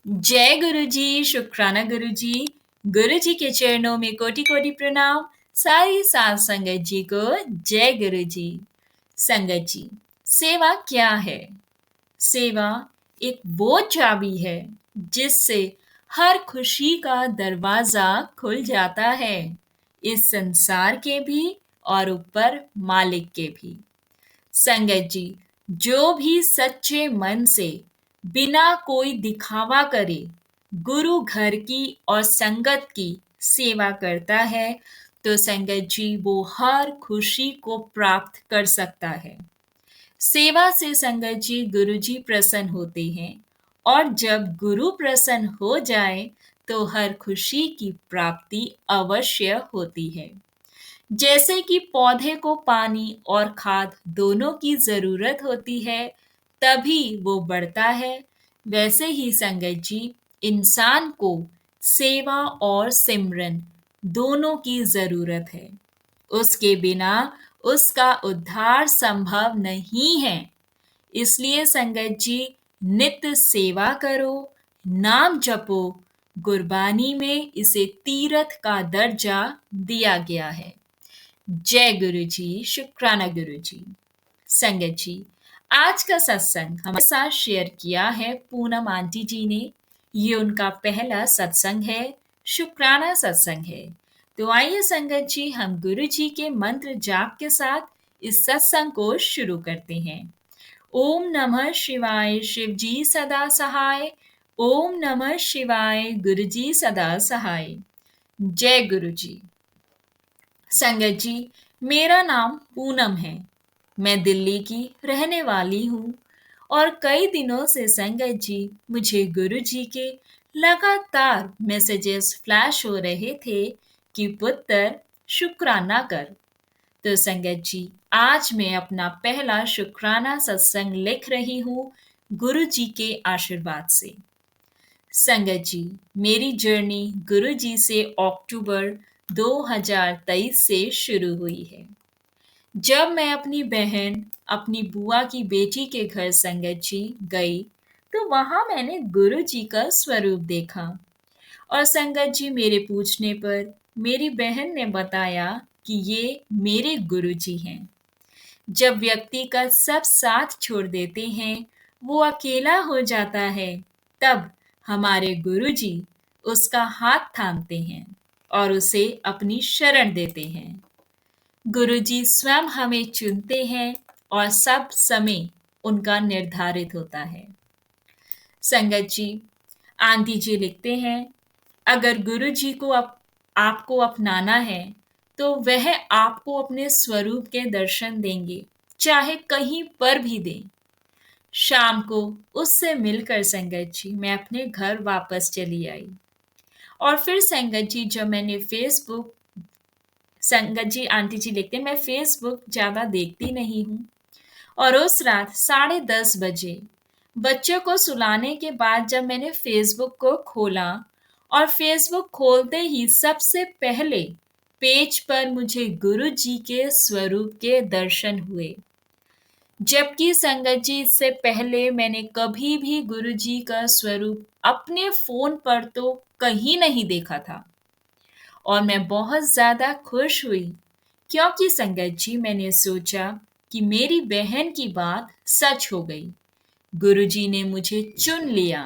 जय गुरु जी, शुक्राना गुरु जी। गुरु जी के चरणों में कोटि कोटि प्रणाम। सारी साध संगत जी को जय गुरु जी। संगत जी, सेवा क्या है? सेवा एक वो चाबी है जिससे हर खुशी का दरवाजा खुल जाता है, इस संसार के भी और ऊपर मालिक के भी। संगत जी, जो भी सच्चे मन से बिना कोई दिखावा करे गुरु घर की और संगत की सेवा करता है, तो संगत जी वो हर खुशी को प्राप्त कर सकता है। सेवा से संगत जी गुरु जी प्रसन्न होते हैं, और जब गुरु प्रसन्न हो जाए तो हर खुशी की प्राप्ति अवश्य होती है। जैसे कि पौधे को पानी और खाद दोनों की जरूरत होती है, तभी वो बढ़ता है, वैसे ही संगत जी इंसान को सेवा और सिमरन दोनों की जरूरत है। उसके बिना उसका उद्धार संभव नहीं है। इसलिए संगत जी नित्य सेवा करो, नाम जपो। गुरबानी में इसे तीरथ का दर्जा दिया गया है। जय गुरु जी, शुक्राना गुरु जी। संगत जी, आज का सत्संग हमारे साथ शेयर किया है पूनम आंटी जी ने। ये उनका पहला सत्संग है, शुक्राना सत्संग है। तो आइए संगत जी, हम गुरु जी के मंत्र जाप के साथ इस सत्संग को शुरू करते हैं। ओम नमः शिवाय, शिव जी सदा सहाय। ओम नमः शिवाय, गुरु जी सदा सहाय। जय गुरु जी। संगत जी, मेरा नाम पूनम है। मैं दिल्ली की रहने वाली हूँ, और कई दिनों से संगत जी मुझे गुरु जी के लगातार मैसेजेस फ्लैश हो रहे थे कि पुत्र शुक्राना कर। तो संगत जी, आज मैं अपना पहला शुक्राना सत्संग लिख रही हूँ गुरु जी के आशीर्वाद से। संगत जी, मेरी जर्नी गुरु जी से अक्टूबर 2023 से शुरू हुई है। जब मैं अपनी बहन, अपनी बुआ की बेटी के घर संगत जी गई, तो वहां मैंने गुरु जी का स्वरूप देखा। और संगत जी, मेरे पूछने पर मेरी बहन ने बताया कि ये मेरे गुरु जी हैं। जब व्यक्ति का सब साथ छोड़ देते हैं, वो अकेला हो जाता है, तब हमारे गुरुजी उसका हाथ थामते हैं और उसे अपनी शरण देते हैं। गुरुजी स्वयं हमें चुनते हैं और सब समय उनका निर्धारित होता है। संगत जी, आंटी जी लिखते हैं, अगर गुरुजी को आपको अपनाना है, तो वह आपको अपने स्वरूप के दर्शन देंगे, चाहे कहीं पर भी दें। शाम को उससे मिलकर संगत जी मैं अपने घर वापस चली आई। और फिर संगत जी, जब मैंने फेसबुक, संगत जी आंटी जी लिखते हैं, मैं फेसबुक ज्यादा देखती नहीं हूँ, और उस रात 10:30 बजे बच्चों को सुलाने के बाद जब मैंने फेसबुक को खोला, और फेसबुक खोलते ही सबसे पहले पेज पर मुझे गुरु जी के स्वरूप के दर्शन हुए। जबकि संगत जी, इससे पहले मैंने कभी भी गुरु जी का स्वरूप अपने फोन पर तो कहीं नहीं देखा था। और मैं बहुत ज्यादा खुश हुई, क्योंकि संगत जी मैंने सोचा कि मेरी बहन की बात सच हो गई। गुरु जी ने मुझे चुन लिया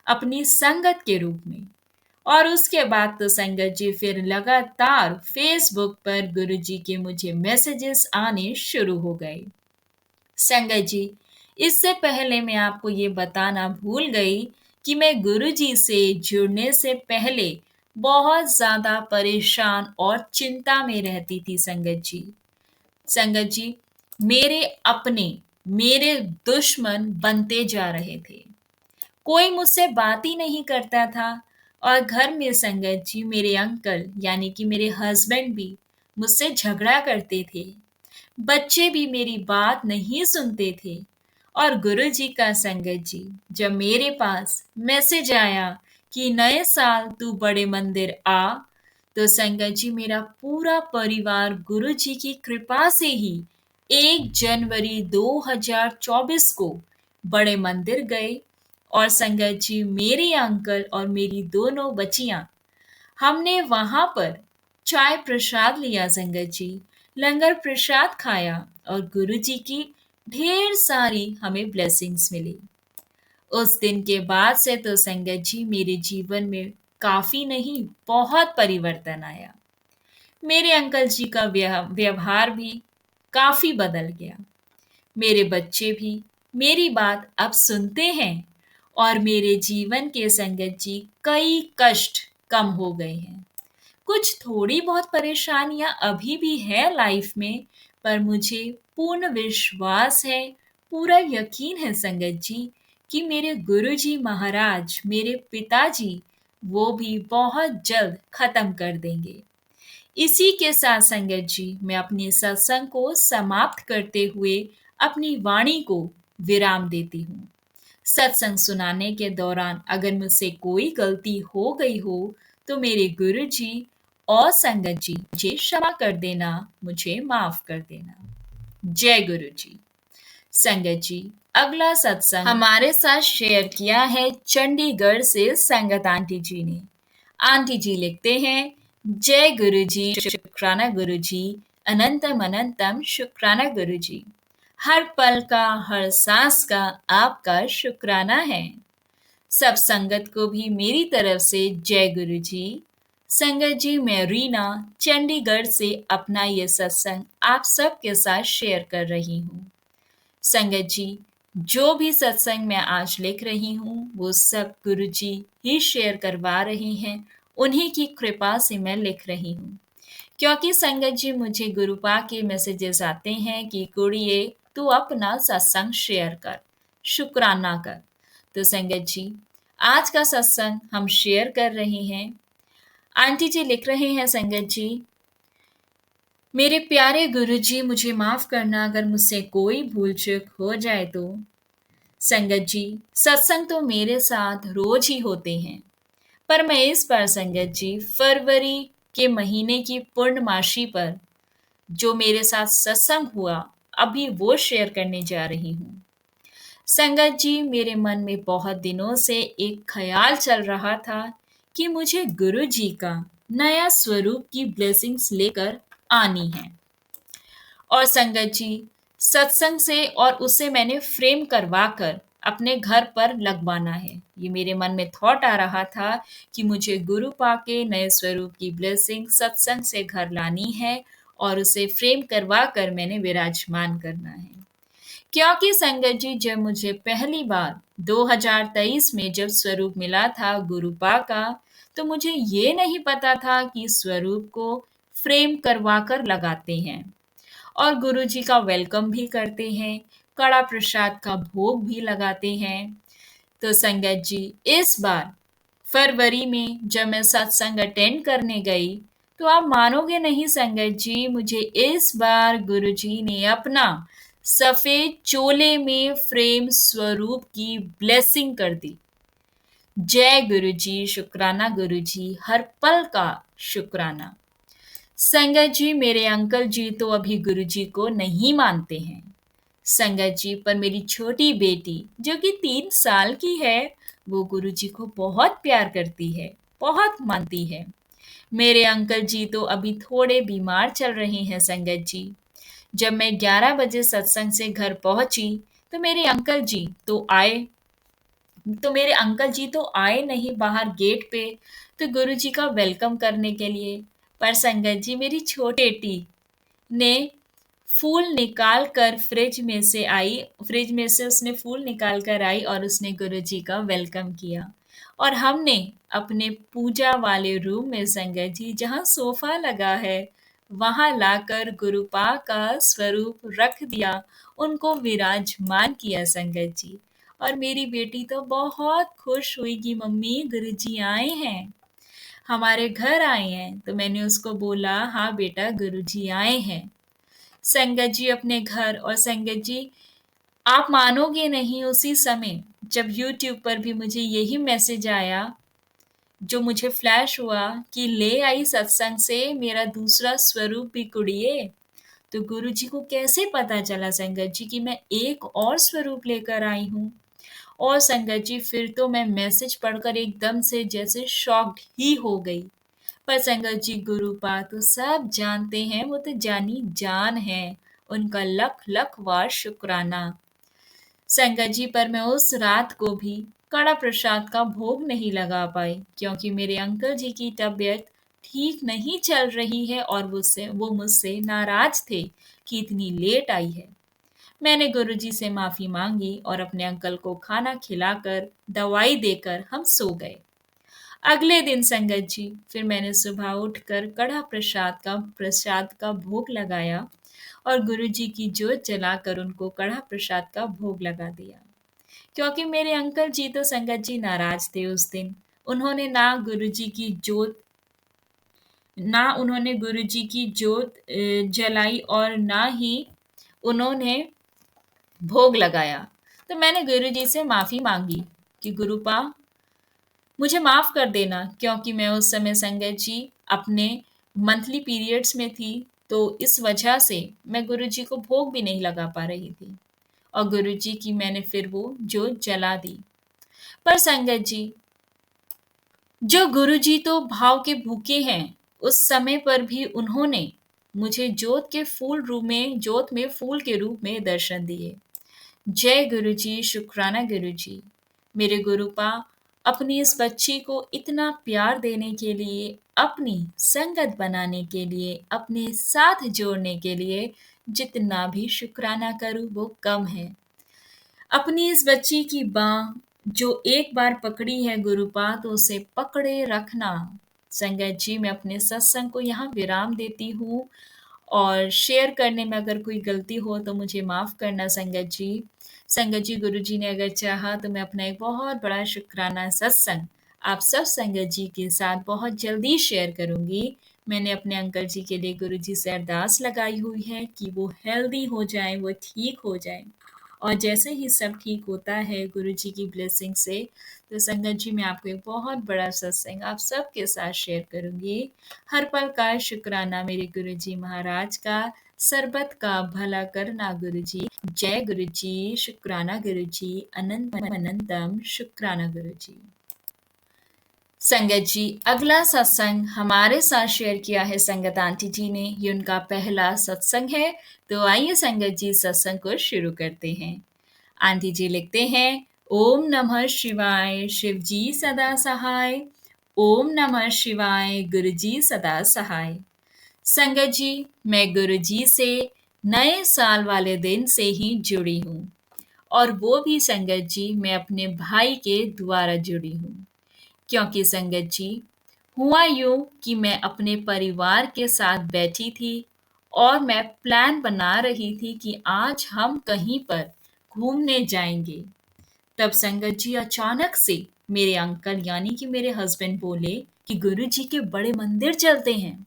अपनी संगत के रूप में। और उसके बाद तो संगत जी फिर लगातार फेसबुक पर गुरु जी के मुझे मैसेजेस आने शुरू हो गए। संगत जी, इससे पहले मैं आपको ये बताना भूल गई कि मैं गुरुजी से जुड़ने से पहले बहुत ज्यादा परेशान और चिंता में रहती थी संगत जी। संगत जी, मेरे अपने, मेरे दुश्मन बनते जा रहे थे। कोई मुझसे बात ही नहीं करता था, और घर में संगत जी मेरे अंकल यानी कि मेरे हस्बैंड भी मुझसे झगड़ा करते थे। बच्चे भी मेरी बात नहीं सुनते थे। और गुरु जी का संगत जी, जब मेरे पास मैसेज आया कि नए साल तू बड़े मंदिर आ, तो संगत जी मेरा पूरा परिवार गुरु जी की कृपा से ही 1 जनवरी 2024 को बड़े मंदिर गए, और संगत जी मेरे अंकल और मेरी दोनों बच्चियां, हमने वहां पर चाय प्रसाद लिया संगत जी, लंगर प्रसाद खाया और गुरु जी की ढेर सारी हमें ब्लेसिंग्स मिली। उस दिन के बाद से तो संगत जी मेरे जीवन में काफी नहीं, बहुत परिवर्तन आया। मेरे अंकल जी का व्यवहार भी काफी बदल गया। मेरे बच्चे भी मेरी बात अब सुनते हैं और मेरे जीवन के संगत जी कई कष्ट कम हो गए हैं। कुछ थोड़ी बहुत परेशानियां अभी भी है लाइफ में, पर मुझे पूर्ण विश्वास है, पूरा यकीन है संगत जी कि मेरे गुरुजी महाराज, मेरे पिताजी, वो भी बहुत जल्द खत्म कर देंगे। इसी के साथ संगत जी मैं अपने सत्संग को समाप्त करते हुए अपनी वाणी को विराम देती हूँ। सत्संग सुनाने के दौरान अगर मुझसे कोई गलती हो गई हो तो मेरे गुरु जी और संगत जी मुझे क्षमा कर देना, मुझे माफ कर देना। जय गुरु जी। संगत जी अगला सत्संग हमारे साथ शेयर किया है चंडीगढ़ से संगत आंटी जी ने। आंटी जी लिखते हैं, जय गुरु जी, शुक्राना गुरु जी, अनंतम अनंतम शुक्राना गुरु जी। हर पल का, हर सांस का आपका शुक्राना है। सब संगत को भी मेरी तरफ से जय गुरु जी। संगत जी मैं रीना चंडीगढ़ से अपना ये सत्संग आप सबके साथ शेयर कर रही हूँ। संगत जी जो भी सत्संग मैं आज लिख रही हूँ वो सब गुरु जी ही शेयर करवा रहे हैं, उन्हीं की कृपा से मैं लिख रही हूँ। क्योंकि संगत जी मुझे गुरुपा के मैसेजेस आते हैं कि कुड़िए तू अपना सत्संग शेयर कर, शुक्राना कर। तो संगत जी आज का सत्संग हम शेयर कर रहे हैं। आंटी जी लिख रहे हैं, संगत जी मेरे प्यारे गुरु जी मुझे माफ करना अगर मुझसे कोई भूल चूक हो जाए तो। संगत जी सत्संग तो मेरे साथ रोज ही होते हैं, पर मैं इस बार संगत जी फरवरी के महीने की पूर्णमासी पर जो मेरे साथ सत्संग हुआ अभी वो शेयर करने जा रही हूँ। संगत जी मेरे मन में बहुत दिनों से एक ख्याल चल रहा था कि मुझे गुरु जी का नया स्वरूप की ब्लेसिंग्स लेकर आनी है और संगत जी सत्संग से और उसे मैंने फ्रेम करवा कर अपने घर पर लगवाना है। ये मेरे मन में थॉट आ रहा था कि मुझे गुरु पाके नए स्वरूप की ब्लेसिंग सत्संग से घर लानी है और उसे फ्रेम करवा कर मैंने विराजमान करना है। क्योंकि संगत जी जब मुझे पहली बार 2023 में जब स्वरूप मिला था गुरुपा का, तो मुझे ये नहीं पता था कि स्वरूप को फ्रेम करवा कर लगाते हैं और गुरु जी का वेलकम भी करते हैं, कड़ा प्रसाद का भोग भी लगाते हैं। तो संगत जी इस बार फरवरी में जब मैं सत्संग अटेंड करने गई तो आप मानोगे नहीं संगत जी, मुझे इस बार गुरु जी ने अपना सफेद चोले में फ्रेम स्वरूप की ब्लेसिंग कर दी। जय गुरु जी, शुक्राना गुरु जी, हर पल का शुक्राना। संगत जी मेरे अंकल जी तो अभी गुरु जी को नहीं मानते हैं संगत जी, पर मेरी छोटी बेटी जो कि 3 साल की है वो गुरु जी को बहुत प्यार करती है, बहुत मानती है। मेरे अंकल जी तो अभी थोड़े बीमार चल रहे हैं संगत जी। जब मैं 11 बजे सत्संग से घर पहुंची तो मेरे अंकल जी तो आए नहीं बाहर गेट पे तो गुरु जी का वेलकम करने के लिए। पर संगत जी मेरी छोटी बेटी ने फूल निकाल कर फ्रिज में से उसने फूल निकाल कर आई और उसने गुरु जी का वेलकम किया। और हमने अपने पूजा वाले रूम में संगत जी जहाँ सोफा लगा है वहां लाकर गुरुपा का स्वरूप रख दिया, उनको विराजमान किया संगत जी। और मेरी बेटी तो बहुत खुश हुई कि मम्मी गुरुजी आए हैं, हमारे घर आए हैं। तो मैंने उसको बोला हाँ बेटा गुरुजी आए हैं संगत जी अपने घर। और संगत जी आप मानोगे नहीं, उसी समय जब यूट्यूब पर भी मुझे यही मैसेज आया, जो मुझे फ्लैश हुआ कि ले आई सत्संग से मेरा दूसरा स्वरूप भी कुड़िए। तो गुरु जी को कैसे पता चला संगत जी कि मैं एक और स्वरूप लेकर आई हूँ। और संगत जी फिर तो मैं मैसेज पढ़कर एकदम से जैसे शॉक्ड ही हो गई। पर संगत जी गुरुपा तो सब जानते हैं, वो तो जानी जान है, उनका लख लख वार शुक्राना। संगत जी पर मैं उस रात को भी कड़ा प्रसाद का भोग नहीं लगा पाई, क्योंकि मेरे अंकल जी की तबीयत ठीक नहीं चल रही है और वो मुझसे नाराज थे कि इतनी लेट आई है। मैंने गुरुजी से माफी मांगी और अपने अंकल को खाना खिलाकर दवाई देकर हम सो गए। अगले दिन संगत जी फिर मैंने सुबह उठकर कड़ा प्रसाद का भोग लगाया और गुरुजी की जोत जलाकर उनको कड़ा प्रसाद का भोग लगा दिया। क्योंकि मेरे अंकल जी तो संगत जी नाराज थे उस दिन। उन्होंने गुरुजी की जोत ना उन्होंने गुरुजी की जोत जलाई और ना ही उन्होंने भोग लगाया। तो मैंने गुरुजी से माफी मांगी कि गुरुपा मुझे माफ कर देना, क्योंकि मैं उस समय संगत जी अपने मंथली पीरियड्स में थी, तो इस वजह से मैं गुरुजी को भोग भी नहीं लगा पा रही थी और गुरुजी की मैंने फिर वो जोत जला दी। पर संगत जी जो गुरुजी तो भाव के भूखे हैं, उस समय पर भी उन्होंने मुझे जोत में फूल के रूप में दर्शन दिए। जय गुरुजी, शुक्राना गुरुजी। मेरे गुरुपा अपनी इस बच्ची को इतना प्यार देने के लिए, अपनी संगत बनाने के लिए, अपने साथ जोड़ने के लिए जितना भी शुक्राना करूं वो कम है। अपनी इस बच्ची की बाँ जो एक बार पकड़ी है गुरुपा, तो उसे पकड़े रखना। संगत जी मैं अपने सत्संग को यहाँ विराम देती हूँ और शेयर करने में अगर कोई गलती हो तो मुझे माफ़ करना संगत जी। संगत जी गुरु जी ने अगर चाहा तो मैं अपना एक बहुत बड़ा शुक्राना सत्संग आप सब संगत जी के साथ बहुत जल्दी शेयर करूँगी। मैंने अपने अंकल जी के लिए गुरु जी से अरदास लगाई हुई है कि वो हेल्दी हो जाएँ, वो ठीक हो जाएँ। और जैसे ही सब ठीक होता है गुरु जी की ब्लेसिंग से, तो संगत जी मैं आपको एक बहुत बड़ा सत्संग आप सबके साथ शेयर करूँगी। हर पल का शुक्राना मेरे गुरु जी महाराज का, सरबत का भला करना गुरु जी। जय गुरु जी, शुक्राना गुरु जी, अनंत अनंतम शुक्राना गुरु जी। संगत जी अगला सत्संग हमारे साथ शेयर किया है संगत आंटी जी ने, ये उनका पहला सत्संग है। तो आइए संगत जी सत्संग को शुरू करते हैं। आंटी जी लिखते हैं, ओम नमः शिवाय, शिव जी सदा सहाय। ओम नमः शिवाय, गुरु जी सदा सहाय। संगत जी मैं गुरु जी से नए साल वाले दिन से ही जुड़ी हूँ, और वो भी संगत जी मैं अपने भाई के द्वारा जुड़ी हूँ। क्योंकि संगत जी हुआ यूं कि मैं अपने परिवार के साथ बैठी थी और मैं प्लान बना रही थी कि आज हम कहीं पर घूमने जाएंगे। तब संगत जी अचानक से मेरे अंकल यानी कि मेरे हस्बैंड बोले कि गुरु जी के बड़े मंदिर चलते हैं।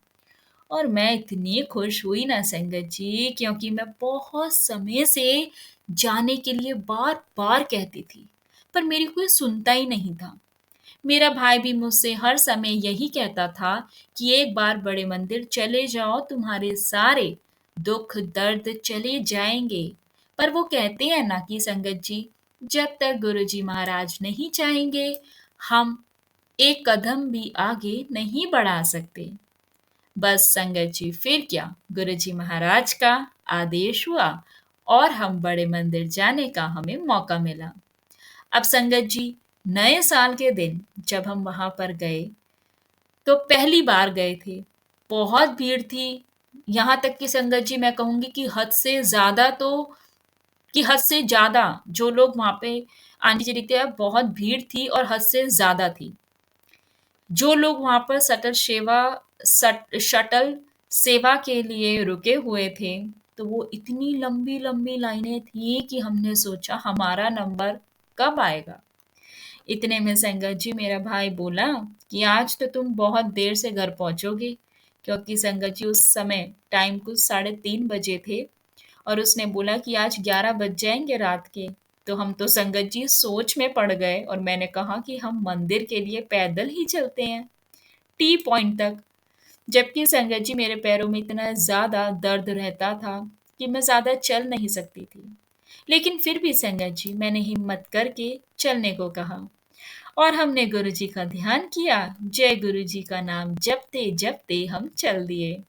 और मैं इतनी खुश हुई ना संगत जी, क्योंकि मैं बहुत समय से जाने के लिए बार बार कहती थी, पर मेरी कोई सुनता ही नहीं था। मेरा भाई भी मुझसे हर समय यही कहता था कि एक बार बड़े मंदिर चले जाओ, तुम्हारे सारे दुख दर्द चले जाएंगे। पर वो कहते हैं ना कि संगत जी जब तक गुरुजी महाराज नहीं चाहेंगे, हम एक कदम भी आगे नहीं बढ़ा सकते। बस संगत जी फिर क्या, गुरुजी महाराज का आदेश हुआ और हम बड़े मंदिर जाने का हमें मौका मिला। अब संगत जी नए साल के दिन जब हम वहां पर गए, तो पहली बार गए थे, बहुत भीड़ थी। यहाँ तक कि संगत जी मैं कहूंगी कि हद से ज्यादा जो लोग वहां पे आंटी जी दिखते हैं, बहुत भीड़ थी और हद से ज्यादा थी। जो लोग वहां पर शटल सेवा के लिए रुके हुए थे, तो वो इतनी लंबी लंबी लाइनें थी कि हमने सोचा हमारा नंबर कब आएगा। इतने में संगत जी मेरा भाई बोला कि आज तो तुम बहुत देर से घर पहुंचोगे, क्योंकि संगत जी उस समय टाइम कुछ 3:30 बजे थे और उसने बोला कि आज 11 बज जाएंगे रात के। तो हम तो संगत जी सोच में पड़ गए और मैंने कहा कि हम मंदिर के लिए पैदल ही चलते हैं टी पॉइंट तक। जबकि संगत जी मेरे पैरों में इतना ज्यादा दर्द रहता था कि मैं ज्यादा चल नहीं सकती थी। लेकिन फिर भी संगत जी मैंने हिम्मत करके चलने को कहा और हमने गुरु जी का ध्यान किया। जय गुरु जी का नाम जपते जपते हम चल दिए।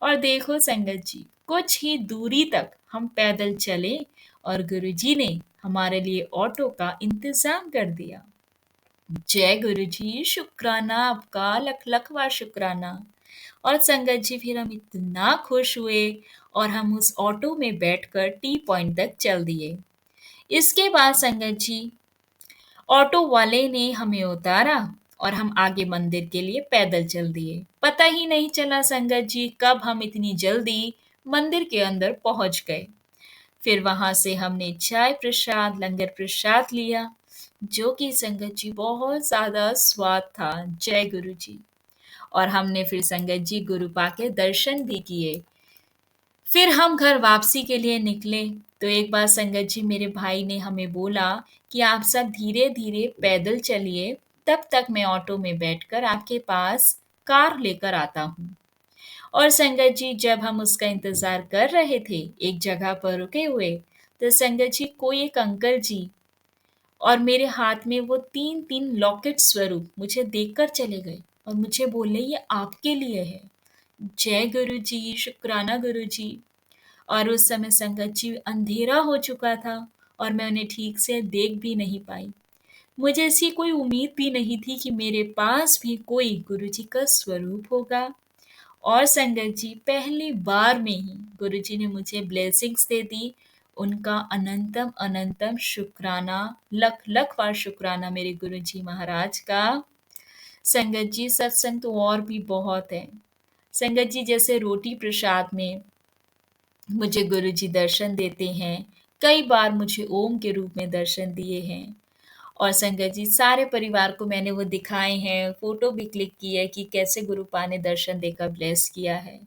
और देखो संगत जी, कुछ ही दूरी तक हम पैदल चले और गुरु जी ने हमारे लिए ऑटो का इंतजाम कर दिया। जय गुरु जी, शुक्राना आपका, लख लख बार शुक्राना। और संगत जी फिर हम इतना खुश हुए और हम उस ऑटो में बैठकर टी पॉइंट तक चल दिए। इसके बाद संगत जी ऑटो वाले ने हमें उतारा और हम आगे मंदिर के लिए पैदल चल दिए। पता ही नहीं चला संगत जी कब हम इतनी जल्दी मंदिर के अंदर पहुंच गए। फिर वहां से हमने चाय प्रसाद लंगर प्रसाद लिया, जो कि संगत जी बहुत ज्यादा स्वाद था। जय गुरु जी। और हमने फिर संगत जी गुरुपा के दर्शन भी किए। फिर हम घर वापसी के लिए निकले तो एक बार संगत जी मेरे भाई ने हमें बोला कि आप सब धीरे धीरे पैदल चलिए, तब तक मैं ऑटो में बैठकर आपके पास कार लेकर आता हूँ। और संगत जी जब हम उसका इंतजार कर रहे थे एक जगह पर रुके हुए, तो संगत जी कोई एक अंकल जी और मेरे हाथ में वो तीन तीन लॉकेट स्वरूप मुझे देकर चले गए और मुझे बोले ये आपके लिए है। जय गुरु जी, शुक्राना गुरु जी। और उस समय संगत जी अंधेरा हो चुका था और मैं उन्हें ठीक से देख भी नहीं पाई। मुझे ऐसी कोई उम्मीद भी नहीं थी कि मेरे पास भी कोई गुरु जी का स्वरूप होगा। और संगत जी पहली बार में ही गुरु जी ने मुझे ब्लेसिंग्स दे दी। उनका अनंतम अनंतम शुक्राना, लख लख बार शुक्राना मेरे गुरु जी महाराज का। संगत जी सत्संग तो और भी बहुत है। संगत जी जैसे रोटी प्रसाद में मुझे गुरु जी दर्शन देते हैं, कई बार मुझे ओम के रूप में दर्शन दिए हैं। और संगत जी सारे परिवार को मैंने वो दिखाए हैं, फोटो भी क्लिक की है कि कैसे गुरुपा ने दर्शन देकर ब्लेस किया है,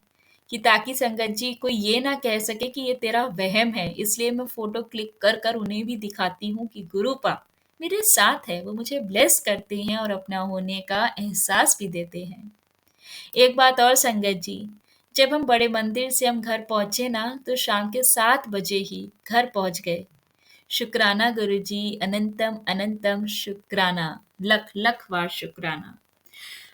कि ताकि संगत जी कोई ये ना कह सके कि ये तेरा वहम है। इसलिए मैं फोटो क्लिक कर कर उन्हें भी दिखाती हूँ कि गुरुपा मेरे साथ है, वो मुझे ब्लेस करते हैं और अपना होने का एहसास भी देते हैं। एक बात और संगत जी, जब हम बड़े मंदिर से हम घर पहुंचे ना तो शाम के 7 बजे ही घर पहुंच गए। शुक्राना गुरु जी, अनंतम अनंतम शुक्राना, लख लख बार शुक्राना।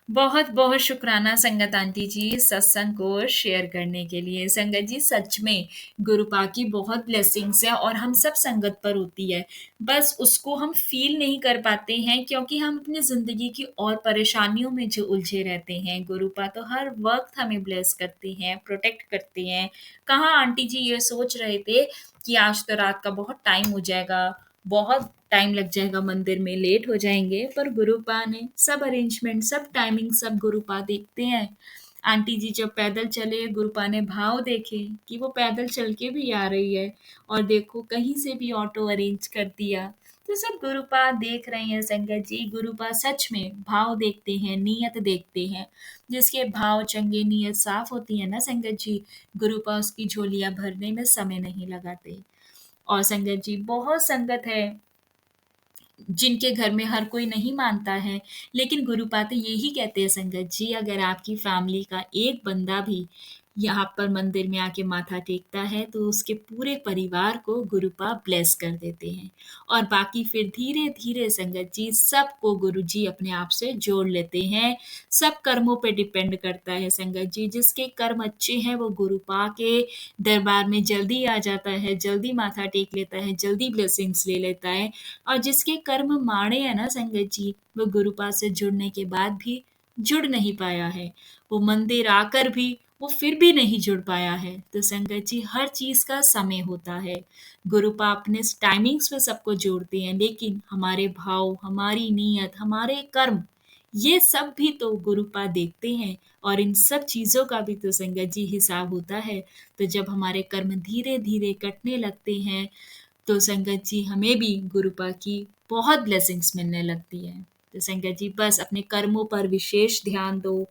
बहुत बहुत शुक्राना संगत आंटी जी सत्संग को शेयर करने के लिए। संगत जी सच में गुरुपा की बहुत ब्लेसिंग्स है और हम सब संगत पर होती है, बस उसको हम फील नहीं कर पाते हैं क्योंकि हम अपनी जिंदगी की और परेशानियों में जो उलझे रहते हैं। गुरुपा तो हर वक्त हमें ब्लेस करते हैं, प्रोटेक्ट करते हैं। कहाँ आंटी जी ये सोच रहे थे कि आज तो रात का बहुत टाइम हो जाएगा, बहुत टाइम लग जाएगा, मंदिर में लेट हो जाएंगे, पर गुरुपा ने सब अरेंजमेंट सब टाइमिंग सब गुरुपा देखते हैं। आंटी जी जब पैदल चले गुरुपा ने भाव देखे कि वो पैदल चल के भी आ रही है और देखो कहीं से भी ऑटो अरेंज कर दिया। तो सब गुरुपा देख रहे हैं संगत जी। गुरुपा सच में भाव देखते हैं, नियत देखते हैं। जिसके भाव चंगे नियत साफ होती है ना संगत जी, गुरुपा उसकी झोलियां भरने में समय नहीं लगाते। और संगत जी बहुत संगत है जिनके घर में हर कोई नहीं मानता है, लेकिन गुरुपा तो यही कहते हैं संगत जी, अगर आपकी फैमिली का एक बंदा भी यहाँ पर मंदिर में आके माथा टेकता है तो उसके पूरे परिवार को गुरुपा ब्लेस कर देते हैं। और बाकी फिर धीरे धीरे संगत जी सबको गुरु जी अपने आप से जोड़ लेते हैं। सब कर्मों पे डिपेंड करता है संगत जी, जिसके कर्म अच्छे हैं वो गुरुपा के दरबार में जल्दी आ जाता है, जल्दी माथा टेक लेता है, जल्दी ब्लेसिंग्स ले लेता है। और जिसके कर्म माड़े हैं ना संगत जी, वो गुरुपा से जुड़ने के बाद भी जुड़ नहीं पाया है, वो मंदिर आकर भी वो फिर भी नहीं जुड़ पाया है। तो संगत जी हर चीज का समय होता है। गुरुपा अपने टाइमिंग्स पे सबको जोड़ते हैं, लेकिन हमारे भाव, हमारी नीयत, हमारे कर्म, ये सब भी तो गुरुपा देखते हैं। और इन सब चीजों का भी तो संगत जी हिसाब होता है। तो जब हमारे कर्म धीरे धीरे कटने लगते हैं तो संगत जी हमें भी गुरुपा की बहुत ब्लेसिंग्स मिलने लगती है। तो संगत जी बस अपने कर्मों पर विशेष ध्यान दो,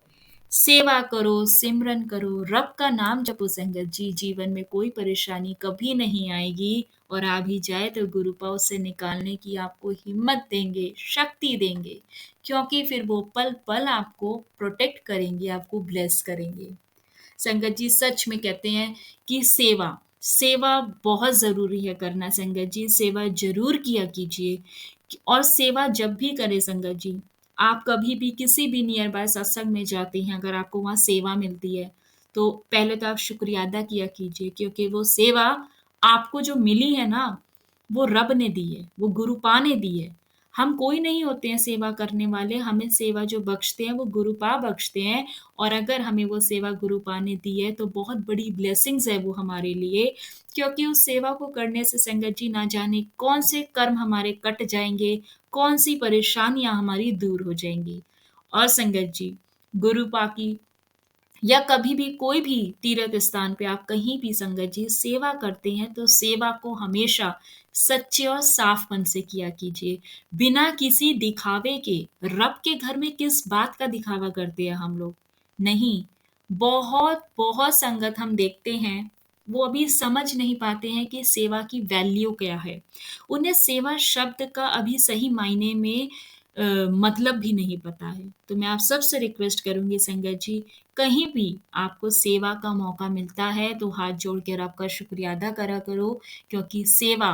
सेवा करो, सिमरन करो, रब का नाम जपो संगत जी, जीवन में कोई परेशानी कभी नहीं आएगी। और आ भी जाए तो गुरुपा उससे निकालने की आपको हिम्मत देंगे, शक्ति देंगे, क्योंकि फिर वो पल पल आपको प्रोटेक्ट करेंगे, आपको ब्लेस करेंगे। संगत जी सच में कहते हैं कि सेवा सेवा बहुत ज़रूरी है करना संगत जी, सेवा ज़रूर किया कीजिए। और सेवा जब भी करें संगत जी, आप कभी भी किसी भी नियर बाय सत्संग में जाते हैं, अगर आपको वहाँ सेवा मिलती है, तो पहले तो आप शुक्रिया अदा किया कीजिए, क्योंकि वो सेवा आपको जो मिली है ना, वो रब ने दी है, वो गुरुपा ने दी है। हम कोई नहीं होते हैं सेवा करने वाले, हमें सेवा जो बख्शते हैं वो गुरुपा बख्शते हैं। और अगर हमें वो सेवा गुरुपा ने दी है तो बहुत बड़ी ब्लेसिंग्स है वो हमारे लिए, क्योंकि उस सेवा को करने से संगत जी ना जाने कौन से कर्म हमारे कट जाएंगे, कौन सी परेशानियां हमारी दूर हो जाएंगी। और संगत जी, गुरुपा की या कभी भी कोई भी तीर्थ स्थान पे आप कहीं भी संगत जी सेवा करते हैं, तो सेवा को हमेशा सच्चे और साफ मन से किया कीजिए, बिना किसी दिखावे के। रब के घर में किस बात का दिखावा करते हैं हम लोग? नहीं। बहुत बहुत संगत हम देखते हैं, वो अभी समझ नहीं पाते हैं कि सेवा की वैल्यू क्या है। उन्हें सेवा शब्द का अभी सही मायने में मतलब भी नहीं पता है। तो मैं आप सबसे रिक्वेस्ट करूंगी संगत जी, कहीं भी आपको सेवा का मौका मिलता है तो हाथ जोड़ कर आपका शुक्रिया अदा करा करो, क्योंकि सेवा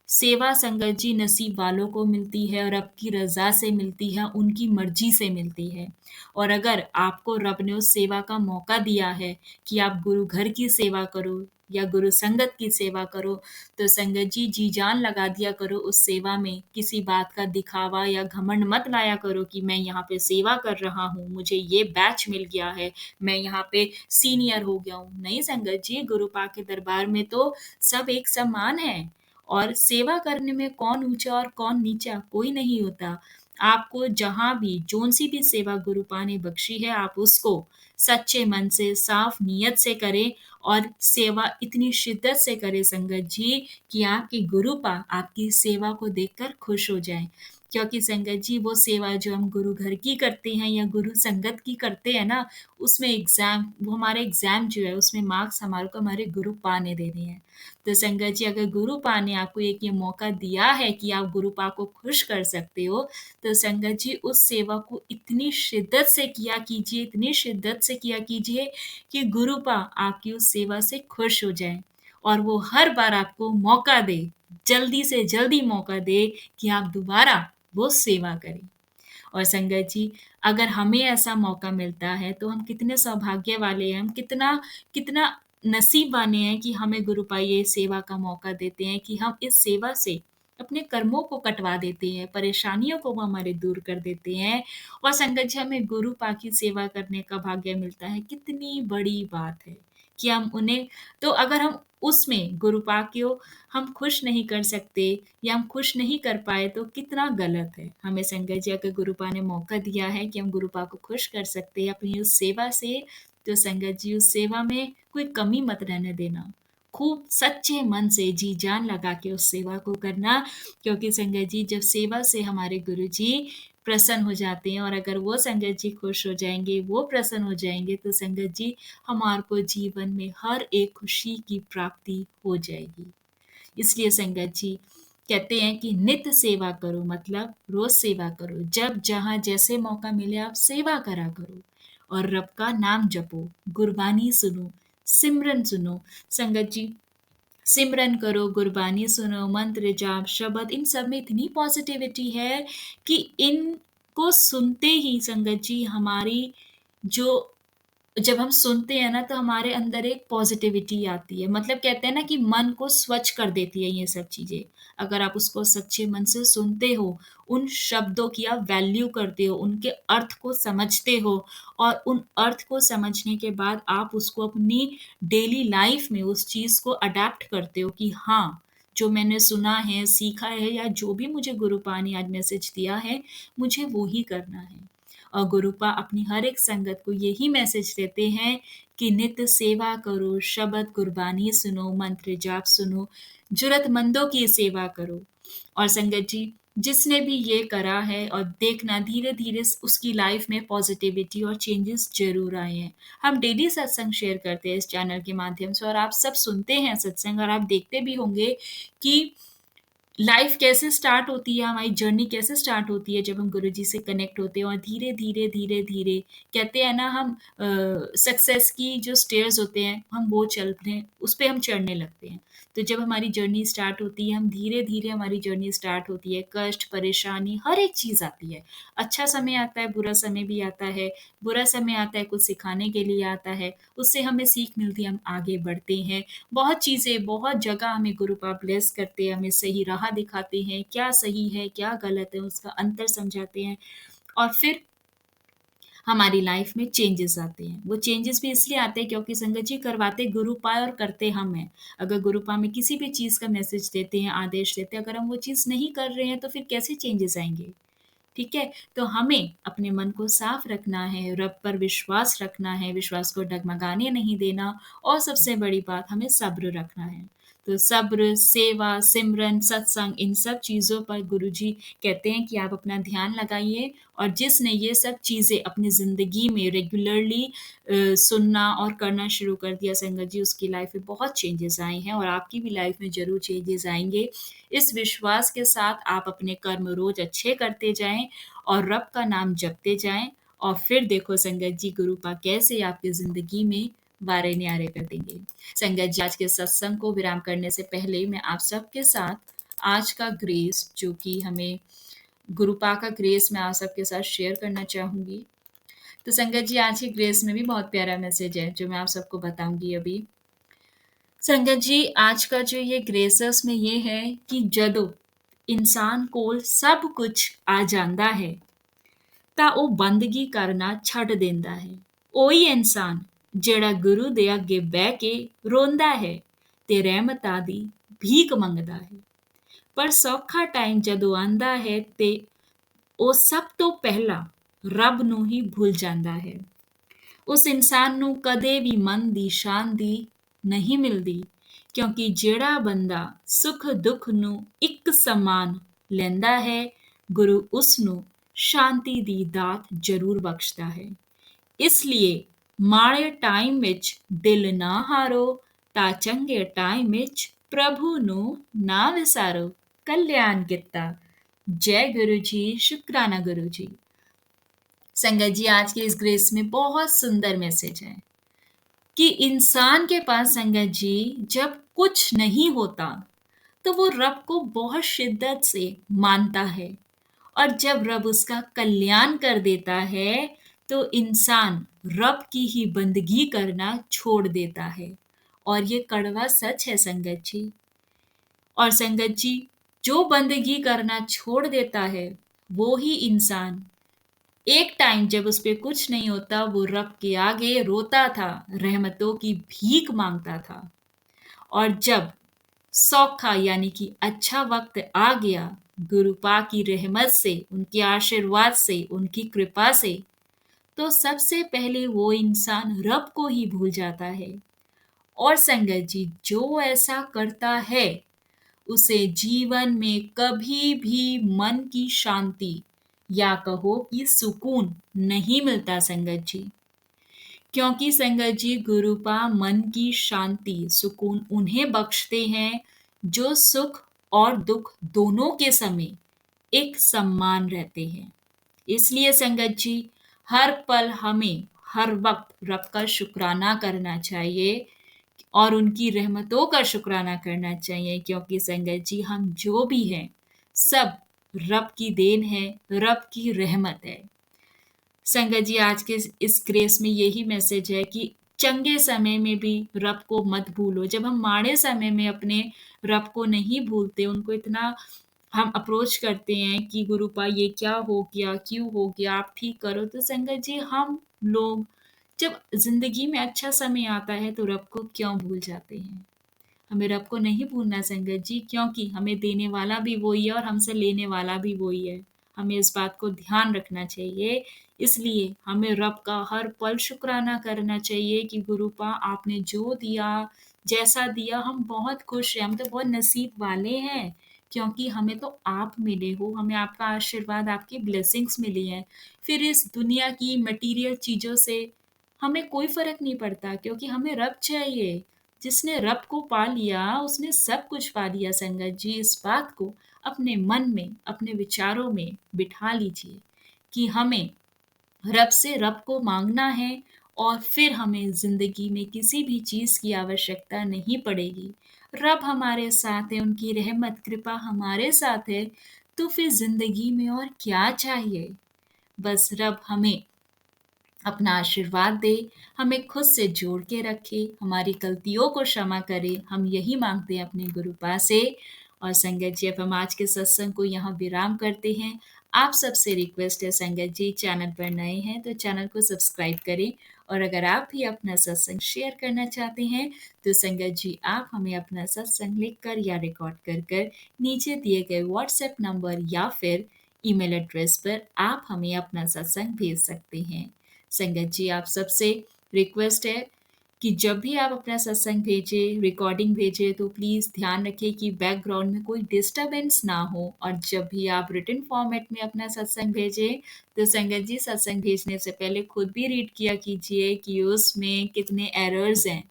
सेवा संगत जी नसीब वालों को मिलती है और रब की रजा से मिलती है, उनकी मर्जी से मिलती है। और अगर आपको रब ने उस सेवा का मौका दिया है कि आप गुरु घर की सेवा करो या गुरु संगत की सेवा करो, तो संगत जी जी जान लगा दिया करो उस सेवा में। किसी बात का दिखावा या घमंड मत लाया करो कि मैं यहाँ पे सेवा कर रहा हूँ, मुझे ये बैच मिल गया है, मैं यहाँ पे सीनियर हो गया हूँ। नहीं संगत जी, गुरु पा के दरबार में तो सब एक समान है। और सेवा करने में कौन ऊंचा और कौन नीचा कोई नहीं होता। आपको जहाँ भी जोन सी भी सेवा गुरु पा ने बख्शी है, आप उसको सच्चे मन से साफ नीयत से करें। और सेवा इतनी शिद्दत से करें संगत जी कि आपके गुरुपा आपकी सेवा को देखकर खुश हो जाएं। क्योंकि संगत जी वो सेवा जो हम गुरु घर की करते हैं या गुरु संगत की करते हैं ना, उसमें एग्जाम, वो हमारे एग्जाम जो है उसमें मार्क्स हमारे को हमारे गुरु पा ने देने हैं। तो संगत जी, अगर गुरु पा ने आपको एक ये मौका दिया है कि आप गुरु पा को खुश कर सकते हो, तो संगत जी उस सेवा को इतनी शिद्दत से किया कीजिए, इतनी शिद्दत से किया कीजिए कि गुरुपा आपकी उस सेवा से खुश हो जाए और वो हर बार आपको मौका दे, जल्दी से जल्दी मौका दे कि आप दोबारा वो सेवा करें। और संगत जी, अगर हमें ऐसा मौका मिलता है तो हम कितने सौभाग्य वाले हैं, हम कितना कितना नसीब वाले हैं कि हमें गुरुपा ये सेवा का मौका देते हैं कि हम इस सेवा से अपने कर्मों को कटवा देते हैं, परेशानियों को वो हमारे दूर कर देते हैं। और संगत जी, हमें गुरुपा की सेवा करने का भाग्य मिलता है, कितनी बड़ी बात है कि हम उन्हें, तो अगर हम उसमें गुरुपा को हम खुश नहीं कर सकते या हम खुश नहीं कर पाए तो कितना गलत है। हमें संगत जी अगर गुरुपा ने मौका दिया है कि हम गुरुपा को खुश कर सकते हैं अपनी उस सेवा से, तो संगत जी उस सेवा में कोई कमी मत रहने देना। खूब सच्चे मन से जी जान लगा के उस सेवा को करना, क्योंकि संगत जी जब सेवा से हमारे गुरु जी प्रसन्न हो जाते हैं और अगर वो संगत जी खुश हो जाएंगे, वो प्रसन्न हो जाएंगे, तो संगत जी हमारे को जीवन में हर एक खुशी की प्राप्ति हो जाएगी। इसलिए संगत जी कहते हैं कि नित्य सेवा करो, मतलब रोज सेवा करो, जब जहाँ जैसे मौका मिले आप सेवा करा करो और रब का नाम जपो, गुरबानी सुनो, सिमरन सुनो। संगत जी, सिमरन करो, गुरबानी सुनो, मंत्र जाप शब्द, इन सब में इतनी पॉजिटिविटी है कि इनको सुनते ही संगत जी हमारी जो, जब हम सुनते हैं ना तो हमारे अंदर एक पॉजिटिविटी आती है। मतलब कहते हैं ना कि मन को स्वच्छ कर देती है ये सब चीजें। अगर आप उसको सच्चे मन से सुनते हो, उन शब्दों की आप वैल्यू करते हो, उनके अर्थ को समझते हो और उन अर्थ को समझने के बाद आप उसको अपनी डेली लाइफ में उस चीज को अडेप्ट करते हो कि हाँ, जो मैंने सुना है, सीखा है, या जो भी मुझे गुरुपा ने आज मैसेज दिया है, मुझे वो ही करना है। और गुरुपा अपनी हर एक संगत को यही मैसेज देते हैं कि नित्य सेवा करो, शब्द गुरबानी सुनो, मंत्र जाप सुनो, जरूरतमंदों की सेवा करो। और संगत जी, जिसने भी ये करा है और देखना धीरे धीरे उसकी लाइफ में पॉजिटिविटी और चेंजेस जरूर आए हैं। हम डेली सत्संग शेयर करते हैं इस चैनल के माध्यम से और आप सब सुनते हैं सत्संग और आप देखते भी होंगे कि लाइफ कैसे स्टार्ट होती है, हमारी जर्नी कैसे स्टार्ट होती है जब हम गुरुजी से कनेक्ट होते हैं और धीरे धीरे धीरे धीरे कहते हैं ना हम सक्सेस की जो स्टेयर्स होते हैं हम वो चलते हैं, उस पे हम चढ़ने लगते हैं। तो जब हमारी जर्नी स्टार्ट होती है हम धीरे धीरे हमारी जर्नी स्टार्ट होती है, कष्ट परेशानी हर एक चीज़ आती है। अच्छा समय आता है, बुरा समय भी आता है। बुरा समय आता है, कुछ सिखाने के लिए आता है, उससे हमें सीख मिलती है, हम आगे बढ़ते हैं। बहुत चीज़ें, बहुत जगह हमें गुरु पाप ब्लेस करते हैं, हमें सही राह दिखाते हैं, क्या सही है, क्या गलत है, उसका अंतर समझाते हैं और फिर हमारी लाइफ में चेंजेस आते हैं। वो चेंजेस भी इसलिए आते हैं क्योंकि संगत जी करवाते गुरुपा और करते हम हैं। अगर गुरुपा में किसी भी चीज़ का मैसेज देते हैं, आदेश देते हैं, अगर हम वो चीज़ नहीं कर रहे हैं तो फिर कैसे चेंजेस आएँगे? ठीक है? तो हमें अपने मन को साफ रखना है, रब पर विश्वास रखना है, विश्वास को डगमगाने नहीं देना और सबसे बड़ी बात हमें सब्र रखना है। तो सब्र, सेवा, सिमरन, सत्संग इन सब चीज़ों पर गुरुजी कहते हैं कि आप अपना ध्यान लगाइए और जिसने ये सब चीज़ें अपनी ज़िंदगी में रेगुलरली सुनना और करना शुरू कर दिया संगत जी, उसकी लाइफ में बहुत चेंजेस आए हैं और आपकी भी लाइफ में ज़रूर चेंजेस आएँगे। इस विश्वास के साथ आप अपने कर्म रोज़ अच्छे करते जाएँ और रब का नाम जपते जाएँ और फिर देखो संगत जी गुरुपा कैसे आपकी ज़िंदगी में बारे न्यारे कर देंगे। संगत जी आज के सत्संग को विराम करने से पहले मैं आप सबके साथ आज का ग्रेस जो कि हमें गुरुपा का ग्रेस मैं आप सबके साथ शेयर करना चाहूँगी। तो संगत जी आज की ग्रेस में भी बहुत प्यारा मैसेज है जो मैं आप सबको बताऊँगी अभी। संगत जी आज का जो ये ग्रेसस में ये है कि जदों इंसान कोल सब कुछ आ जांदा है ਤਾਂ ਉਹ ਬੰਦਗੀ ਕਰਨਾ ਛੱਡ ਦਿੰਦਾ ਹੈ। ਉਹੀ ਇਨਸਾਨ ਜਿਹੜਾ ਗੁਰੂ ਦੇ ਅੱਗੇ ਬਹਿ ਕੇ ਰੋਂਦਾ ਹੈ ਤੇ ਰਹਿਮਤਾਂ ਦੀ ਭੀਖ ਮੰਗਦਾ ਹੈ। ਪਰ ਸੌਖਾ ਟਾਈਮ ਜਦੋਂ ਆਂਦਾ ਹੈ ਤੇ ਉਹ ਸਭ ਤੋਂ ਪਹਿਲਾਂ ਰੱਬ ਨੂੰ ਹੀ ਭੁੱਲ ਜਾਂਦਾ ਹੈ। ਉਸ ਇਨਸਾਨ ਨੂੰ ਕਦੇ ਵੀ ਮਨ ਦੀ ਸ਼ਾਂਤੀ ਨਹੀਂ ਮਿਲਦੀ ਕਿਉਂਕਿ ਜਿਹੜਾ ਬੰਦਾ ਸੁੱਖ ਦੁੱਖ ਨੂੰ ਇੱਕ ਸਮਾਨ ਲੈਂਦਾ ਹੈ ਗੁਰੂ ਉਸ ਨੂੰ ਸ਼ਾਂਤੀ ਦੀ ਦਾਤ ਜ਼ਰੂਰ ਬਖਸ਼ਦਾ ਹੈ। ਇਸ ਲਈ ਮਾੜੇ ਟਾਈਮ ਵਿੱਚ ਦਿਲ ਨਾ ਹਾਰੋ ਤਾਂ ਚੰਗੇ ਟਾਈਮ ਵਿੱਚ ਪ੍ਰਭੂ ਨੂੰ ਨਾ ਵਿਸਾਰੋ। कल्याण कित्ता। जय गुरु जी, शुक्राना गुरु जी। संगत जी आज के इस ग्रेस में बहुत सुंदर मैसेज है कि इंसान के पास संगत जी जब कुछ नहीं होता तो वो रब को बहुत शिद्दत से मानता है और जब रब उसका कल्याण कर देता है तो इंसान रब की ही बंदगी करना छोड़ देता है। और ये कड़वा सच है संगत जी। और संगत जी जो बंदगी करना छोड़ देता है वो ही इंसान एक टाइम जब उस पे कुछ नहीं होता वो रब के आगे रोता था, रहमतों की भीख मांगता था। और जब सौखा यानी कि अच्छा वक्त आ गया गुरु पाक की रहमत से, उनके आशीर्वाद से, उनकी कृपा से, तो सबसे पहले वो इंसान रब को ही भूल जाता है। और संगत जी जो ऐसा करता है उसे जीवन में कभी भी मन की शांति या कहो कि सुकून नहीं मिलता संगत जी। क्योंकि संगत जी गुरुपा मन की शांति सुकून उन्हें बख्शते हैं जो सुख और दुख दोनों के समय एक समान रहते हैं। इसलिए संगत जी हर पल हमें हर वक्त रब का शुक्राना करना चाहिए और उनकी रहमतों का शुक्राना करना चाहिए क्योंकि संगत जी हम जो भी हैं सब रब की देन है, रब की रहमत है। संगत जी आज के इस ग्रेस में यही मैसेज है कि चंगे समय में भी रब को मत भूलो। जब हम माड़े समय में अपने रब को नहीं भूलते, उनको इतना हम अप्रोच करते हैं कि गुरुपा ये क्या हो गया, क्यों हो गया, आप ठीक करो। तो संगत जी हम लोग जब जिंदगी में अच्छा समय आता है तो रब को क्यों भूल जाते हैं? हमें रब को नहीं भूलना संगत जी क्योंकि हमें देने वाला भी वही है और हमसे लेने वाला भी वही है। हमें इस बात को ध्यान रखना चाहिए। इसलिए हमें रब का हर पल शुक्राना करना चाहिए कि गुरुपा आपने जो दिया, जैसा दिया हम बहुत खुश हैं, हम तो बहुत नसीब वाले हैं क्योंकि हमें तो आप मिले हो, हमें आपका आशीर्वाद, आपकी ब्लेसिंग्स मिली हैं। फिर इस दुनिया की मटेरियल चीज़ों से हमें कोई फ़र्क नहीं पड़ता क्योंकि हमें रब चाहिए। जिसने रब को पा लिया, उसने सब कुछ पा लिया संगत जी। इस बात को अपने मन में, अपने विचारों में बिठा लीजिए कि हमें रब से रब को मांगना है और फिर हमें ज़िंदगी में किसी भी चीज़ की आवश्यकता नहीं पड़ेगी। रब हमारे साथ है, उनकी रहमत, कृपा हमारे साथ है, तो फिर ज़िंदगी में और क्या चाहिए? बस रब हमें अपना आशीर्वाद दे, हमें खुद से जोड़ के रखे, हमारी गलतियों को क्षमा करे, हम यही मांगते हैं अपने गुरुपा से। और संगत जी, अब हम आज के सत्संग को यहाँ विराम करते हैं। आप सबसे रिक्वेस्ट है संगत जी, चैनल पर नए हैं तो चैनल को सब्सक्राइब करें, और अगर आप भी अपना सत्संग शेयर करना चाहते हैं तो संगत जी आप हमें अपना सत्संग लिख कर या रिकॉर्ड कर कर नीचे दिए गए व्हाट्सएप नंबर या फिर ईमेल एड्रेस पर आप हमें अपना सत्संग भेज सकते हैं। संगत जी आप सबसे रिक्वेस्ट है कि जब भी आप अपना सत्संग भेजें, रिकॉर्डिंग भेजें, तो प्लीज़ ध्यान रखें कि बैकग्राउंड में कोई डिस्टरबेंस ना हो। और जब भी आप रिटन फॉर्मेट में अपना सत्संग भेजें, तो संगत जी सत्संग भेजने से पहले खुद भी रीड किया कीजिए कि उसमें कितने एरर्स हैं।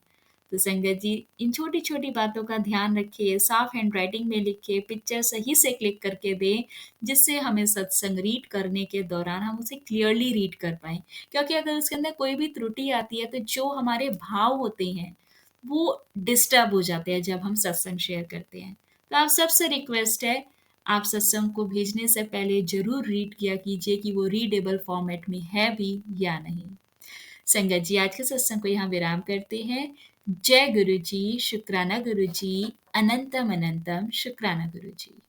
तो संगत जी इन छोटी-छोटी बातों का ध्यान रखिए, साफ हैंडराइटिंग में लिखिए, पिक्चर सही से क्लिक करके दें, जिससे हमें सत्संग रीड करने के दौरान हम उसे क्लियरली रीड कर पाएँ। क्योंकि अगर उसके अंदर कोई भी त्रुटि आती है, तो जो हमारे भाव होते हैं, वो डिस्टर्ब हो जाते हैं जब हम सत्संग शेयर करते हैं। तो आप सबसे रिक्वेस्ट है, आप सत्संग को भेजने से पहले ज़रूर रीड किया कीजिए कि वो रीडेबल फॉर्मेट में है भी या नहीं। संगत जी आज के सत्संग को यहाँ विराम करते हैं। जय गुरु जी, शुक्राना गुरु जी, अनंतम अनंतम शुक्राना गुरु जी।